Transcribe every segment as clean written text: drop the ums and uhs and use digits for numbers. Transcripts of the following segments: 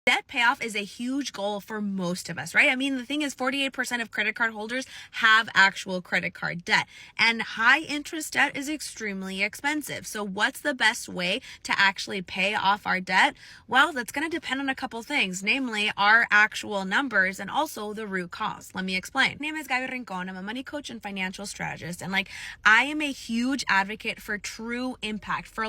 Debt payoff is a huge goal for most of us, right? I mean, the thing is 48% of credit card holders have actual credit card debt, and high interest debt is extremely expensive. So what's the best way to actually pay off our debt? Well, that's going to depend on a couple things, namely our actual numbers and also the root cause. Let me explain. My name is Gaby Rincon. I'm a money coach and financial strategist. And I am a huge advocate for true impact, for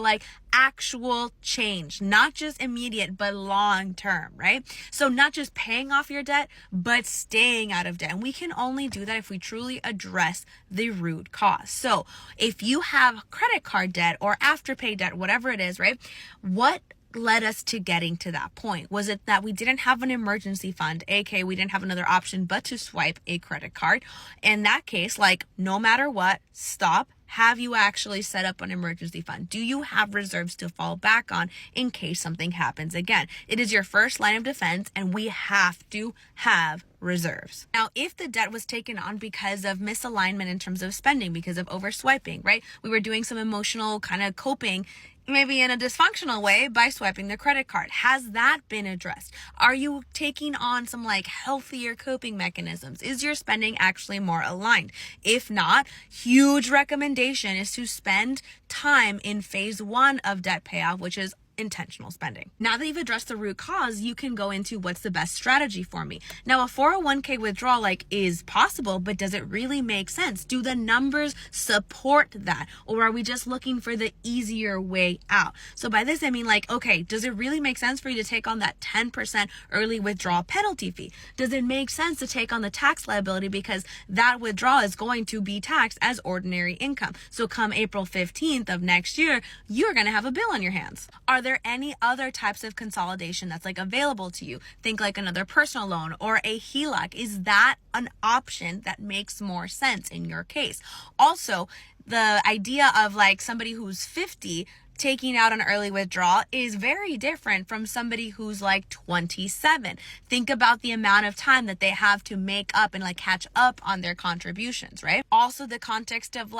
actual change, not just immediate, but long term, right? So not just paying off your debt, but staying out of debt. And we can only do that if we truly address the root cause. So if you have credit card debt or afterpay debt, whatever it is, right? What led us to getting to that point? Was it that we didn't have an emergency fund, aka we didn't have another option but to swipe a credit card? In that case, no matter what, stop. Have you actually set up an emergency fund? Do you have reserves to fall back on in case something happens again? It is your first line of defense, and we have to have reserves. Now, if the debt was taken on because of misalignment in terms of spending, because of overswiping, right? We were doing some emotional kind of coping, maybe in a dysfunctional way, by swiping the credit card. Has that been addressed? Are you taking on some healthier coping mechanisms? Is your spending actually more aligned? If not, huge recommendation is to spend time in phase 1 of debt payoff, which is intentional spending. Now that you've addressed the root cause, you can go into what's the best strategy for me. Now, a 401k withdrawal is possible, but does it really make sense? Do the numbers support that? Or are we just looking for the easier way out? So by this, I mean okay, does it really make sense for you to take on that 10% early withdrawal penalty fee? Does it make sense to take on the tax liability because that withdrawal is going to be taxed as ordinary income? So come April 15th of next year, you're going to have a bill on your hands. Are there any other types of consolidation that's available to you? Think another personal loan or a HELOC. Is that an option that makes more sense in your case? Also, the idea of somebody who's 50 taking out an early withdrawal is very different from somebody who's 27. Think about the amount of time that they have to make up and catch up on their contributions, right? Also the context of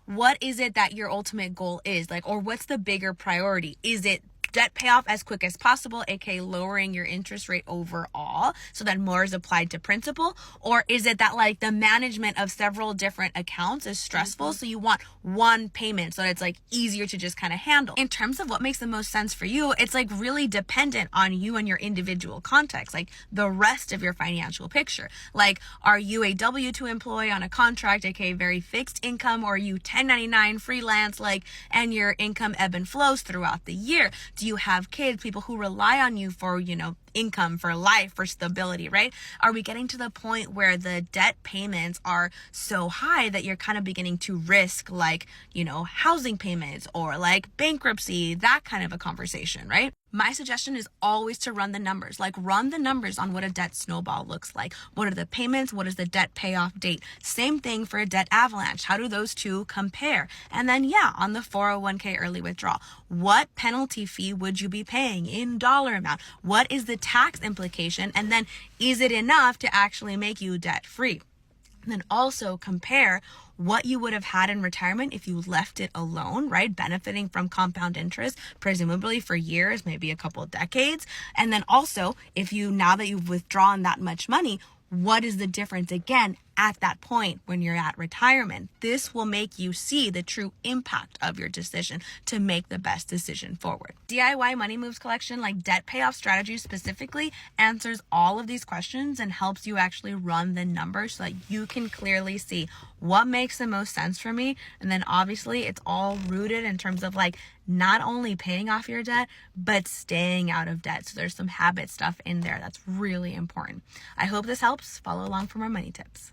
what is it that your ultimate goal is, or what's the bigger priority? Is it debt payoff as quick as possible, aka lowering your interest rate overall so that more is applied to principal? Or is it that the management of several different accounts is stressful, so you want one payment so that it's easier to just kind of handle? In terms of what makes the most sense for you, it's really dependent on you and your individual context, the rest of your financial picture. Are you a W-2 employee on a contract, aka very fixed income, or are you 1099 freelance, and your income ebb and flows throughout the year? Do you have kids, people who rely on you for, income, for life, for stability, right? Are we getting to the point where the debt payments are so high that you're kind of beginning to risk housing payments or bankruptcy, that kind of a conversation, right? My suggestion is always to run the numbers. Run the numbers on what a debt snowball looks like. What are the payments? What is the debt payoff date? Same thing for a debt avalanche. How do those two compare? And then, on the 401k early withdrawal, what penalty fee would you be paying in dollar amount? What is the tax implication? And then, is it enough to actually make you debt free? And then also compare what you would have had in retirement if you left it alone, right? Benefiting from compound interest, presumably for years, maybe a couple of decades. And then also, now that you've withdrawn that much money, what is the difference again at that point when you're at retirement? This will make you see the true impact of your decision to make the best decision forward. DIY Money Moves collection, debt payoff strategy specifically, answers all of these questions and helps you actually run the numbers so that you can clearly see what makes the most sense for me. And then obviously it's all rooted in terms of not only paying off your debt, but staying out of debt. So there's some habit stuff in there that's really important. I hope this helps. Follow along for more money tips.